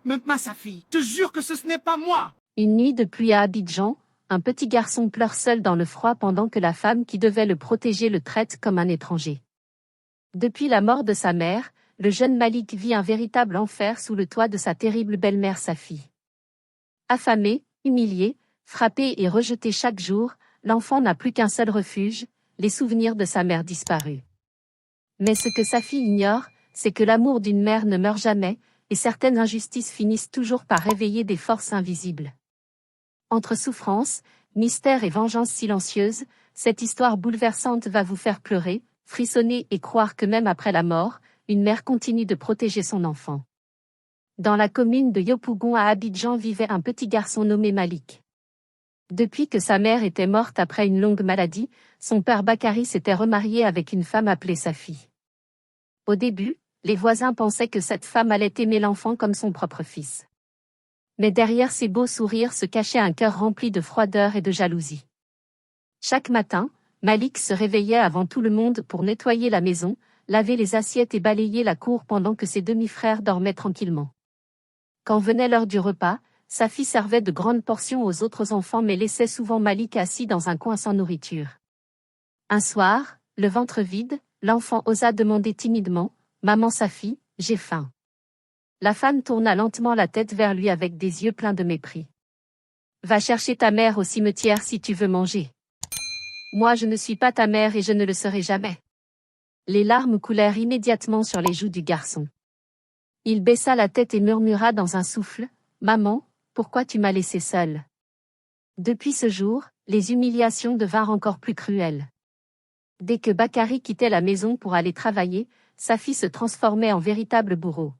Même pas sa fille. Te jure que ce n'est pas moi. Une nuit de pluie à Abidjan, un petit garçon pleure seul dans le froid pendant que la femme qui devait le protéger le traite comme un étranger. Depuis la mort de sa mère, le jeune Malik vit un véritable enfer sous le toit de sa terrible belle-mère Safi. Affamé, humilié, frappé et rejeté chaque jour, l'enfant n'a plus qu'un seul refuge, les souvenirs de sa mère disparue. Mais ce que Safi ignore, c'est que l'amour d'une mère ne meurt jamais, et certaines injustices finissent toujours par réveiller des forces invisibles. Entre souffrance, mystère et vengeance silencieuse, cette histoire bouleversante va vous faire pleurer, frissonner et croire que même après la mort, une mère continue de protéger son enfant. Dans la commune de Yopougon à Abidjan vivait un petit garçon nommé Malik. Depuis que sa mère était morte après une longue maladie, son père Bakary s'était remarié avec une femme appelée Safi. Au début, les voisins pensaient que cette femme allait aimer l'enfant comme son propre fils. Mais derrière ces beaux sourires se cachait un cœur rempli de froideur et de jalousie. Chaque matin, Malik se réveillait avant tout le monde pour nettoyer la maison, laver les assiettes et balayer la cour pendant que ses demi-frères dormaient tranquillement. Quand venait l'heure du repas, Safi servait de grandes portions aux autres enfants mais laissait souvent Malik assis dans un coin sans nourriture. Un soir, le ventre vide, l'enfant osa demander timidement « Maman Safi, j'ai faim ». La femme tourna lentement la tête vers lui avec des yeux pleins de mépris. « Va chercher ta mère au cimetière si tu veux manger. Moi je ne suis pas ta mère et je ne le serai jamais. » Les larmes coulèrent immédiatement sur les joues du garçon. Il baissa la tête et murmura dans un souffle « Maman, pourquoi tu m'as laissé seule ?» Depuis ce jour, les humiliations devinrent encore plus cruelles. Dès que Bakary quittait la maison pour aller travailler, Safi se transformait en véritable bourreau.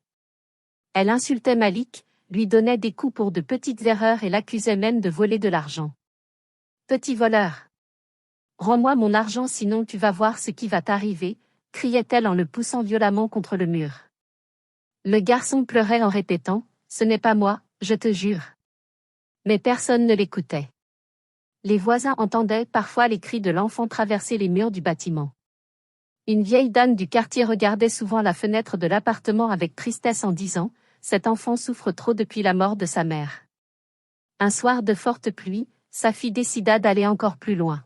Elle insultait Malik, lui donnait des coups pour de petites erreurs et l'accusait même de voler de l'argent. « Petit voleur! Rends-moi mon argent sinon tu vas voir ce qui va t'arriver », criait-elle en le poussant violemment contre le mur. Le garçon pleurait en répétant « Ce n'est pas moi, je te jure ». Mais personne ne l'écoutait. Les voisins entendaient parfois les cris de l'enfant traverser les murs du bâtiment. Une vieille dame du quartier regardait souvent la fenêtre de l'appartement avec tristesse en disant « Cet enfant souffre trop depuis la mort de sa mère ». Un soir de forte pluie, Safi décida d'aller encore plus loin.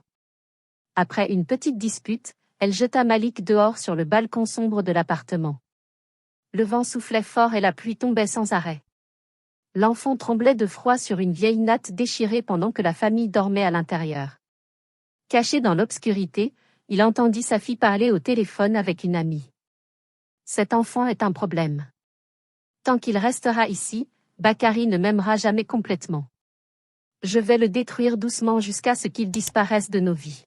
Après une petite dispute, elle jeta Malik dehors sur le balcon sombre de l'appartement. Le vent soufflait fort et la pluie tombait sans arrêt. L'enfant tremblait de froid sur une vieille natte déchirée pendant que la famille dormait à l'intérieur. Caché dans l'obscurité, il entendit sa fille parler au téléphone avec une amie. « Cet enfant est un problème. Tant qu'il restera ici, Bakary ne m'aimera jamais complètement. Je vais le détruire doucement jusqu'à ce qu'il disparaisse de nos vies. »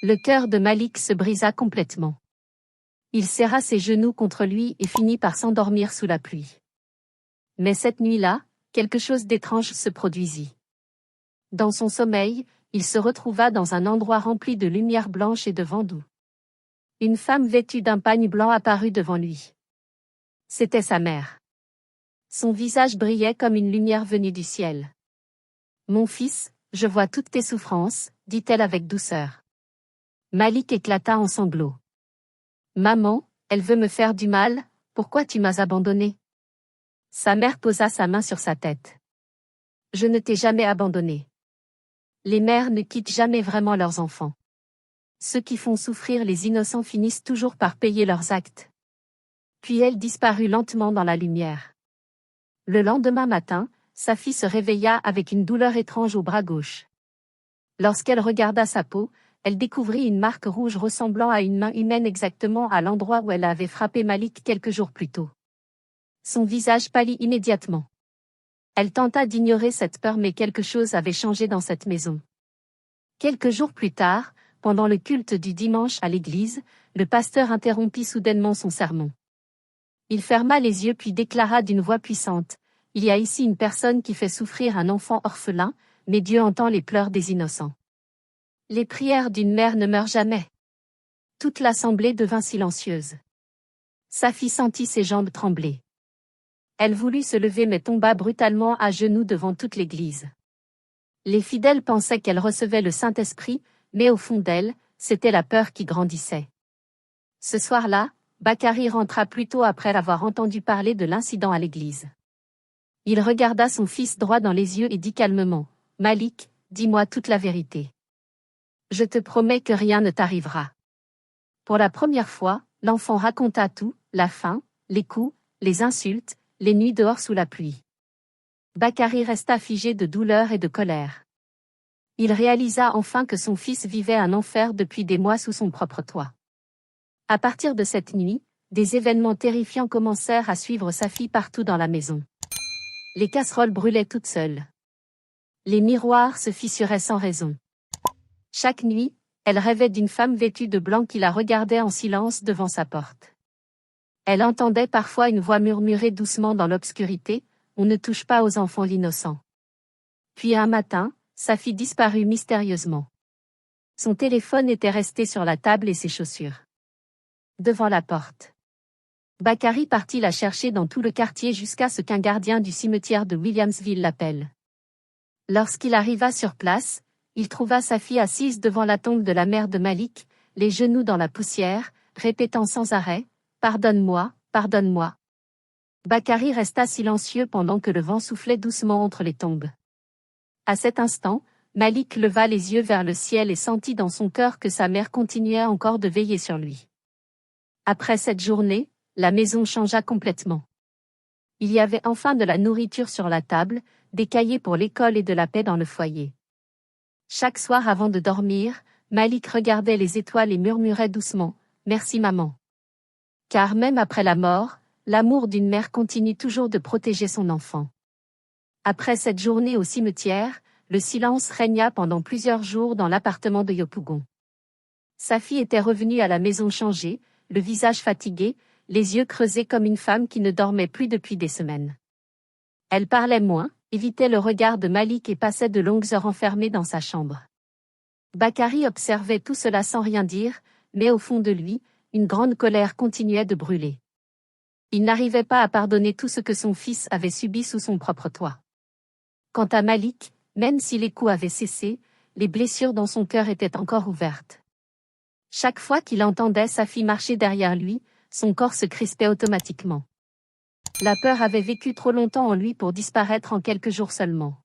Le cœur de Malik se brisa complètement. Il serra ses genoux contre lui et finit par s'endormir sous la pluie. Mais cette nuit-là, quelque chose d'étrange se produisit. Dans son sommeil, il se retrouva dans un endroit rempli de lumière blanche et de vent doux. Une femme vêtue d'un pagne blanc apparut devant lui. C'était sa mère. Son visage brillait comme une lumière venue du ciel. « Mon fils, je vois toutes tes souffrances, » dit-elle avec douceur. Malik éclata en sanglots. « Maman, elle veut me faire du mal, pourquoi tu m'as abandonné ?» Sa mère posa sa main sur sa tête. « Je ne t'ai jamais abandonné. Les mères ne quittent jamais vraiment leurs enfants. Ceux qui font souffrir les innocents finissent toujours par payer leurs actes. » Puis elle disparut lentement dans la lumière. Le lendemain matin, sa fille se réveilla avec une douleur étrange au bras gauche. Lorsqu'elle regarda sa peau, elle découvrit une marque rouge ressemblant à une main humaine exactement à l'endroit où elle avait frappé Malik quelques jours plus tôt. Son visage pâlit immédiatement. Elle tenta d'ignorer cette peur mais quelque chose avait changé dans cette maison. Quelques jours plus tard, pendant le culte du dimanche à l'église, le pasteur interrompit soudainement son sermon. Il ferma les yeux puis déclara d'une voix puissante « Il y a ici une personne qui fait souffrir un enfant orphelin, mais Dieu entend les pleurs des innocents. Les prières d'une mère ne meurent jamais. » Toute l'assemblée devint silencieuse. Safi sentit ses jambes trembler. Elle voulut se lever mais tomba brutalement à genoux devant toute l'église. Les fidèles pensaient qu'elle recevait le Saint-Esprit, mais au fond d'elle, c'était la peur qui grandissait. Ce soir-là, Bakary rentra plus tôt après avoir entendu parler de l'incident à l'église. Il regarda son fils droit dans les yeux et dit calmement, « Malik, dis-moi toute la vérité. Je te promets que rien ne t'arrivera. » Pour la première fois, l'enfant raconta tout, la faim, les coups, les insultes, les nuits dehors sous la pluie. Bakary resta figé de douleur et de colère. Il réalisa enfin que son fils vivait un enfer depuis des mois sous son propre toit. À partir de cette nuit, des événements terrifiants commencèrent à suivre sa fille partout dans la maison. Les casseroles brûlaient toutes seules. Les miroirs se fissuraient sans raison. Chaque nuit, elle rêvait d'une femme vêtue de blanc qui la regardait en silence devant sa porte. Elle entendait parfois une voix murmurer doucement dans l'obscurité, « On ne touche pas aux enfants l'innocent. » Puis un matin, sa fille disparut mystérieusement. Son téléphone était resté sur la table et ses chaussures devant la porte. Bakary partit la chercher dans tout le quartier jusqu'à ce qu'un gardien du cimetière de Williamsville l'appelle. Lorsqu'il arriva sur place, il trouva sa fille assise devant la tombe de la mère de Malik, les genoux dans la poussière, répétant sans arrêt, « Pardonne-moi, pardonne-moi. » Bakary resta silencieux pendant que le vent soufflait doucement entre les tombes. À cet instant, Malik leva les yeux vers le ciel et sentit dans son cœur que sa mère continuait encore de veiller sur lui. Après cette journée, la maison changea complètement. Il y avait enfin de la nourriture sur la table, des cahiers pour l'école et de la paix dans le foyer. Chaque soir avant de dormir, Malik regardait les étoiles et murmurait doucement, « Merci maman. » Car même après la mort, l'amour d'une mère continue toujours de protéger son enfant. Après cette journée au cimetière, le silence régna pendant plusieurs jours dans l'appartement de Yopougon. Sa fille était revenue à la maison changée, le visage fatigué, les yeux creusés comme une femme qui ne dormait plus depuis des semaines. Elle parlait moins, évitait le regard de Malik et passait de longues heures enfermée dans sa chambre. Bakary observait tout cela sans rien dire, mais au fond de lui, une grande colère continuait de brûler. Il n'arrivait pas à pardonner tout ce que son fils avait subi sous son propre toit. Quant à Malik, même si les coups avaient cessé, les blessures dans son cœur étaient encore ouvertes. Chaque fois qu'il entendait sa fille marcher derrière lui, son corps se crispait automatiquement. La peur avait vécu trop longtemps en lui pour disparaître en quelques jours seulement.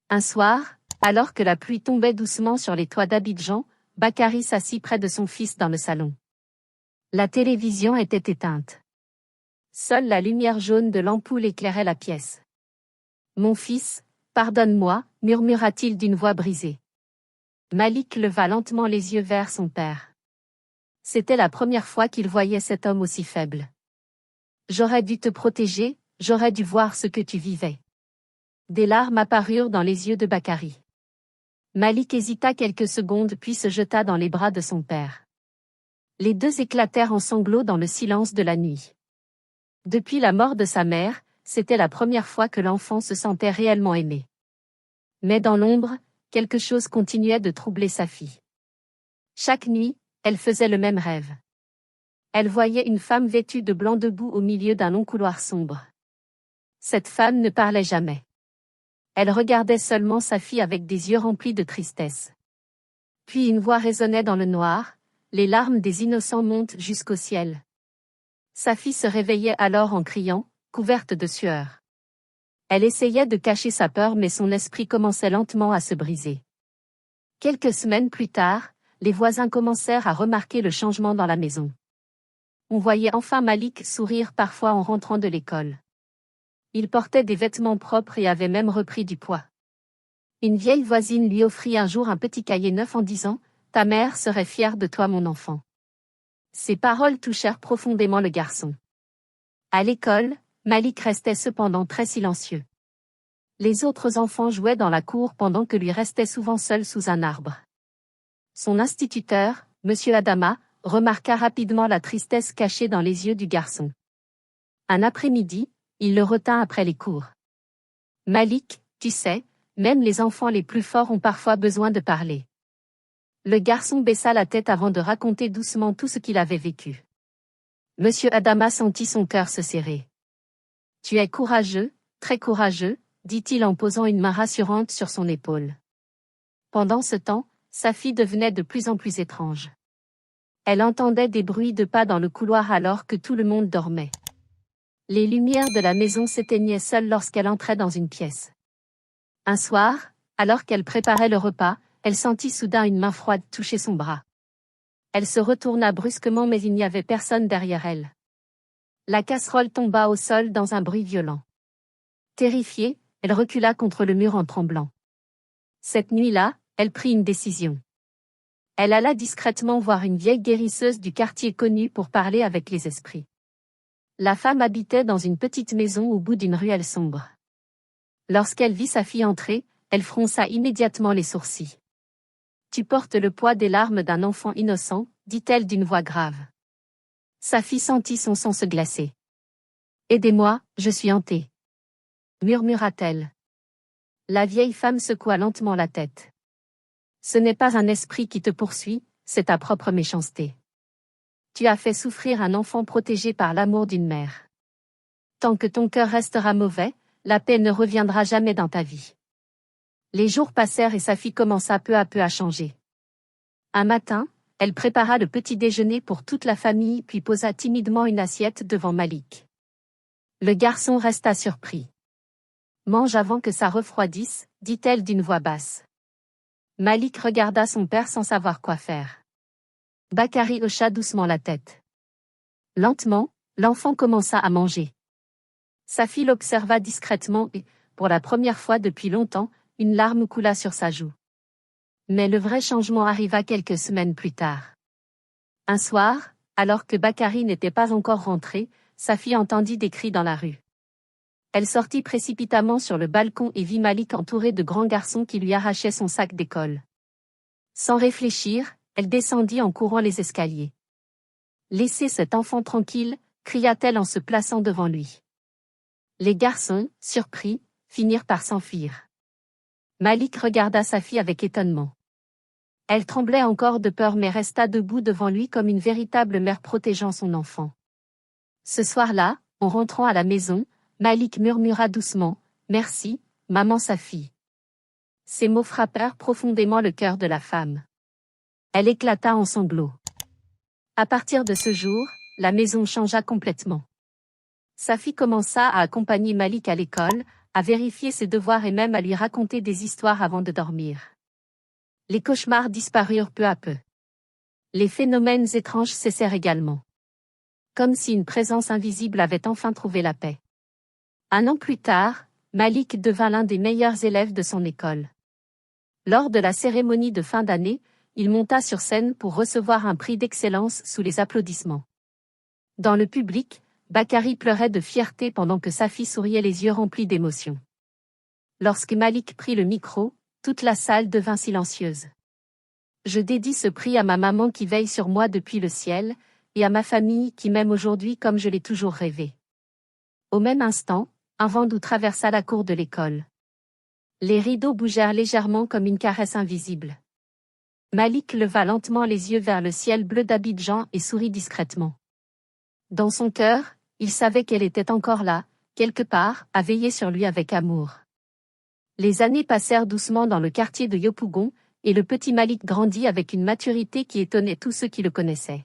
Un soir, alors que la pluie tombait doucement sur les toits d'Abidjan, Bakary s'assit près de son fils dans le salon. La télévision était éteinte. Seule la lumière jaune de l'ampoule éclairait la pièce. « Mon fils, pardonne-moi, » murmura-t-il d'une voix brisée. Malik leva lentement les yeux vers son père. C'était la première fois qu'il voyait cet homme aussi faible. « J'aurais dû te protéger, j'aurais dû voir ce que tu vivais. » Des larmes apparurent dans les yeux de Bakary. Malik hésita quelques secondes puis se jeta dans les bras de son père. Les deux éclatèrent en sanglots dans le silence de la nuit. Depuis la mort de sa mère, c'était la première fois que l'enfant se sentait réellement aimé. Mais dans l'ombre, quelque chose continuait de troubler sa fille. Chaque nuit, elle faisait le même rêve. Elle voyait une femme vêtue de blanc debout au milieu d'un long couloir sombre. Cette femme ne parlait jamais. Elle regardait seulement sa fille avec des yeux remplis de tristesse. Puis une voix résonnait dans le noir, les larmes des innocents montent jusqu'au ciel. Sa fille se réveillait alors en criant, couverte de sueur. Elle essayait de cacher sa peur mais son esprit commençait lentement à se briser. Quelques semaines plus tard, les voisins commencèrent à remarquer le changement dans la maison. On voyait enfin Malik sourire parfois en rentrant de l'école. Il portait des vêtements propres et avait même repris du poids. Une vieille voisine lui offrit un jour un petit cahier neuf en disant « Ta mère serait fière de toi mon enfant ». Ces paroles touchèrent profondément le garçon. À l'école, Malik restait cependant très silencieux. Les autres enfants jouaient dans la cour pendant que lui restait souvent seul sous un arbre. Son instituteur, M. Adama, remarqua rapidement la tristesse cachée dans les yeux du garçon. Un après-midi, il le retint après les cours. « Malik, tu sais, même les enfants les plus forts ont parfois besoin de parler. » Le garçon baissa la tête avant de raconter doucement tout ce qu'il avait vécu. M. Adama sentit son cœur se serrer. « Tu es courageux, très courageux, » dit-il en posant une main rassurante sur son épaule. Pendant ce temps, sa fille devenait de plus en plus étrange. Elle entendait des bruits de pas dans le couloir alors que tout le monde dormait. Les lumières de la maison s'éteignaient seules lorsqu'elle entrait dans une pièce. Un soir, alors qu'elle préparait le repas, elle sentit soudain une main froide toucher son bras. Elle se retourna brusquement mais il n'y avait personne derrière elle. La casserole tomba au sol dans un bruit violent. Terrifiée, elle recula contre le mur en tremblant. Cette nuit-là, elle prit une décision. Elle alla discrètement voir une vieille guérisseuse du quartier connue pour parler avec les esprits. La femme habitait dans une petite maison au bout d'une ruelle sombre. Lorsqu'elle vit sa fille entrer, elle fronça immédiatement les sourcils. « Tu portes le poids des larmes d'un enfant innocent », dit-elle d'une voix grave. Sa fille sentit son sang se glacer. « Aidez-moi, je suis hantée », murmura-t-elle. La vieille femme secoua lentement la tête. « Ce n'est pas un esprit qui te poursuit, c'est ta propre méchanceté. Tu as fait souffrir un enfant protégé par l'amour d'une mère. Tant que ton cœur restera mauvais, la paix ne reviendra jamais dans ta vie. » Les jours passèrent et sa fille commença peu à peu à changer. Un matin, elle prépara le petit déjeuner pour toute la famille puis posa timidement une assiette devant Malik. Le garçon resta surpris. « Mange avant que ça refroidisse », dit-elle d'une voix basse. Malik regarda son père sans savoir quoi faire. Bakary hocha doucement la tête. Lentement, l'enfant commença à manger. Sa fille l'observa discrètement et, pour la première fois depuis longtemps, une larme coula sur sa joue. Mais le vrai changement arriva quelques semaines plus tard. Un soir, alors que Bakary n'était pas encore rentré, sa fille entendit des cris dans la rue. Elle sortit précipitamment sur le balcon et vit Malik entouré de grands garçons qui lui arrachaient son sac d'école. Sans réfléchir, elle descendit en courant les escaliers. « Laissez cet enfant tranquille », cria-t-elle en se plaçant devant lui. Les garçons, surpris, finirent par s'enfuir. Malik regarda sa fille avec étonnement. Elle tremblait encore de peur mais resta debout devant lui comme une véritable mère protégeant son enfant. Ce soir-là, en rentrant à la maison, Malik murmura doucement « Merci, maman sa fille ». Ces mots frappèrent profondément le cœur de la femme. Elle éclata en sanglots. À partir de ce jour, la maison changea complètement. Sa fille commença à accompagner Malik à l'école, à vérifier ses devoirs et même à lui raconter des histoires avant de dormir. Les cauchemars disparurent peu à peu. Les phénomènes étranges cessèrent également. Comme si une présence invisible avait enfin trouvé la paix. Un an plus tard, Malik devint l'un des meilleurs élèves de son école. Lors de la cérémonie de fin d'année, il monta sur scène pour recevoir un prix d'excellence sous les applaudissements. Dans le public, Bakary pleurait de fierté pendant que sa fille souriait les yeux remplis d'émotion. Lorsque Malik prit le micro, toute la salle devint silencieuse. « Je dédie ce prix à ma maman qui veille sur moi depuis le ciel, et à ma famille qui m'aime aujourd'hui comme je l'ai toujours rêvé. » Au même instant, un vent doux traversa la cour de l'école. Les rideaux bougèrent légèrement comme une caresse invisible. Malik leva lentement les yeux vers le ciel bleu d'Abidjan et sourit discrètement. Dans son cœur, il savait qu'elle était encore là, quelque part, à veiller sur lui avec amour. Les années passèrent doucement dans le quartier de Yopougon, et le petit Malik grandit avec une maturité qui étonnait tous ceux qui le connaissaient.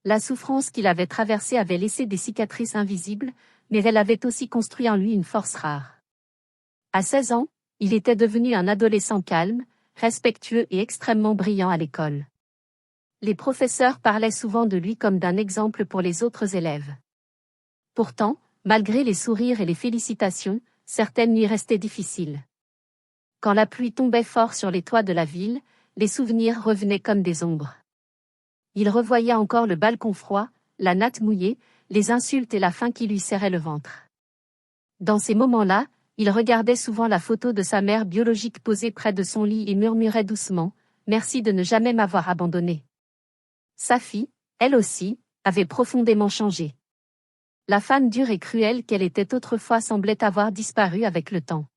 La souffrance qu'il avait traversée avait laissé des cicatrices invisibles, mais elle avait aussi construit en lui une force rare. À 16 ans, il était devenu un adolescent calme, respectueux et extrêmement brillant à l'école. Les professeurs parlaient souvent de lui comme d'un exemple pour les autres élèves. Pourtant, malgré les sourires et les félicitations, certaines nuits restaient difficiles. Quand la pluie tombait fort sur les toits de la ville, les souvenirs revenaient comme des ombres. Il revoyait encore le balcon froid, la natte mouillée, les insultes et la faim qui lui serraient le ventre. Dans ces moments-là, il regardait souvent la photo de sa mère biologique posée près de son lit et murmurait doucement « Merci de ne jamais m'avoir abandonné ». Sa fille, elle aussi, avait profondément changé. La femme dure et cruelle qu'elle était autrefois semblait avoir disparu avec le temps.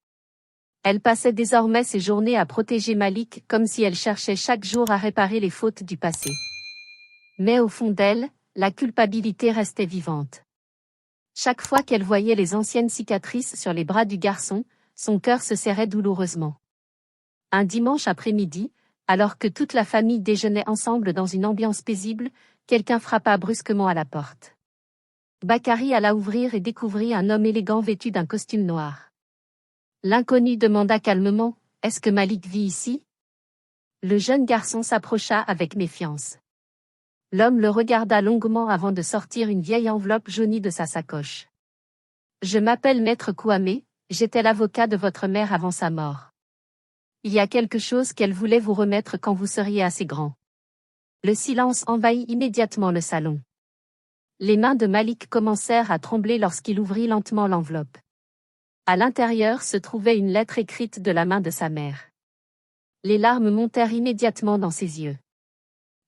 Elle passait désormais ses journées à protéger Malik comme si elle cherchait chaque jour à réparer les fautes du passé. Mais au fond d'elle, la culpabilité restait vivante. Chaque fois qu'elle voyait les anciennes cicatrices sur les bras du garçon, son cœur se serrait douloureusement. Un dimanche après-midi, alors que toute la famille déjeunait ensemble dans une ambiance paisible, quelqu'un frappa brusquement à la porte. Bakary alla ouvrir et découvrit un homme élégant vêtu d'un costume noir. L'inconnu demanda calmement, « Est-ce que Malik vit ici ?» Le jeune garçon s'approcha avec méfiance. L'homme le regarda longuement avant de sortir une vieille enveloppe jaunie de sa sacoche. « Je m'appelle Maître Kouamé, j'étais l'avocat de votre mère avant sa mort. Il y a quelque chose qu'elle voulait vous remettre quand vous seriez assez grand. » Le silence envahit immédiatement le salon. Les mains de Malik commencèrent à trembler lorsqu'il ouvrit lentement l'enveloppe. À l'intérieur se trouvait une lettre écrite de la main de sa mère. Les larmes montèrent immédiatement dans ses yeux.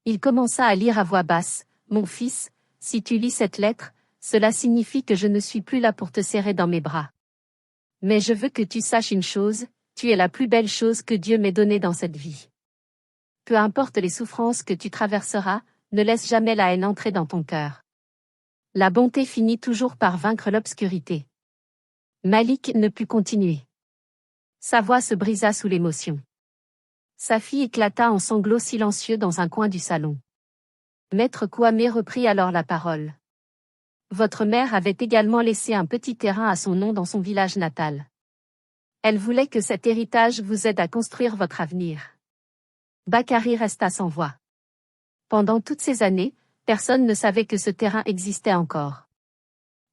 Il commença à lire à voix basse, « Mon fils, si tu lis cette lettre, cela signifie que je ne suis plus là pour te serrer dans mes bras. Mais je veux que tu saches une chose, tu es la plus belle chose que Dieu m'ait donnée dans cette vie. Peu importe les souffrances que tu traverseras, ne laisse jamais la haine entrer dans ton cœur. La bonté finit toujours par vaincre l'obscurité. » Malik ne put continuer. Sa voix se brisa sous l'émotion. Sa fille éclata en sanglots silencieux dans un coin du salon. Maître Kouamé reprit alors la parole. Votre mère avait également laissé un petit terrain à son nom dans son village natal. Elle voulait que cet héritage vous aide à construire votre avenir. Bakary resta sans voix. Pendant toutes ces années, personne ne savait que ce terrain existait encore.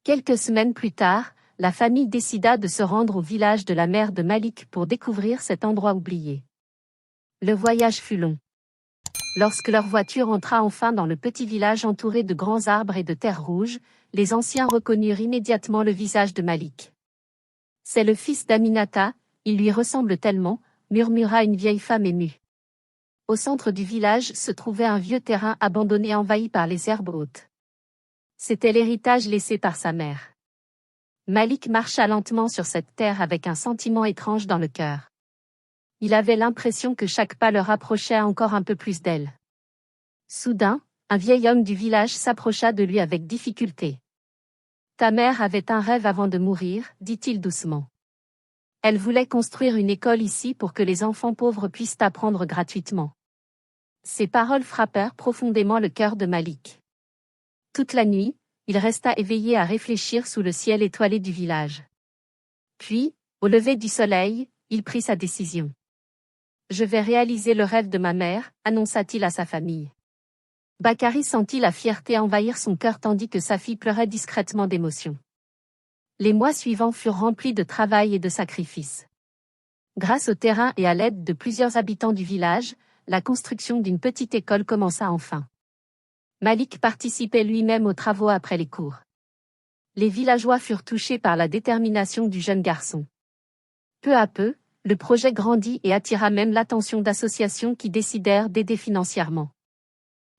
Quelques semaines plus tard, la famille décida de se rendre au village de la mère de Malik pour découvrir cet endroit oublié. Le voyage fut long. Lorsque leur voiture entra enfin dans le petit village entouré de grands arbres et de terre rouge, les anciens reconnurent immédiatement le visage de Malik. « C'est le fils d'Aminata, il lui ressemble tellement », murmura une vieille femme émue. Au centre du village se trouvait un vieux terrain abandonné envahi par les herbes hautes. C'était l'héritage laissé par sa mère. Malik marcha lentement sur cette terre avec un sentiment étrange dans le cœur. Il avait l'impression que chaque pas le rapprochait encore un peu plus d'elle. Soudain, un vieil homme du village s'approcha de lui avec difficulté. « Ta mère avait un rêve avant de mourir, » dit-il doucement. « Elle voulait construire une école ici pour que les enfants pauvres puissent apprendre gratuitement. » Ces paroles frappèrent profondément le cœur de Malik. Toute la nuit, il resta éveillé à réfléchir sous le ciel étoilé du village. Puis, au lever du soleil, il prit sa décision. « Je vais réaliser le rêve de ma mère », annonça-t-il à sa famille. Bakary sentit la fierté envahir son cœur tandis que sa fille pleurait discrètement d'émotion. Les mois suivants furent remplis de travail et de sacrifices. Grâce au terrain et à l'aide de plusieurs habitants du village, la construction d'une petite école commença enfin. Malik participait lui-même aux travaux après les cours. Les villageois furent touchés par la détermination du jeune garçon. Peu à peu, le projet grandit et attira même l'attention d'associations qui décidèrent d'aider financièrement.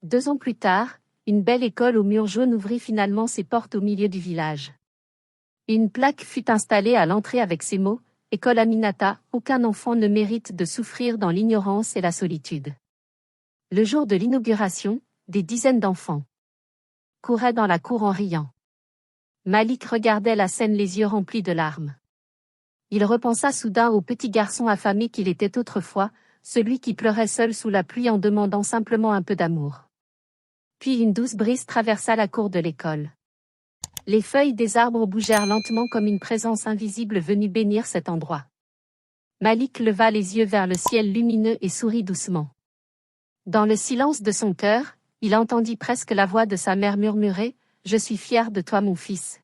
2 ans plus tard, une belle école aux murs jaunes ouvrit finalement ses portes au milieu du village. Une plaque fut installée à l'entrée avec ces mots, « École Aminata, aucun enfant ne mérite de souffrir dans l'ignorance et la solitude. » Le jour de l'inauguration, des dizaines d'enfants couraient dans la cour en riant. Malik regardait la scène les yeux remplis de larmes. Il repensa soudain au petit garçon affamé qu'il était autrefois, celui qui pleurait seul sous la pluie en demandant simplement un peu d'amour. Puis une douce brise traversa la cour de l'école. Les feuilles des arbres bougèrent lentement comme une présence invisible venue bénir cet endroit. Malik leva les yeux vers le ciel lumineux et sourit doucement. Dans le silence de son cœur, il entendit presque la voix de sa mère murmurer « Je suis fier de toi mon fils ».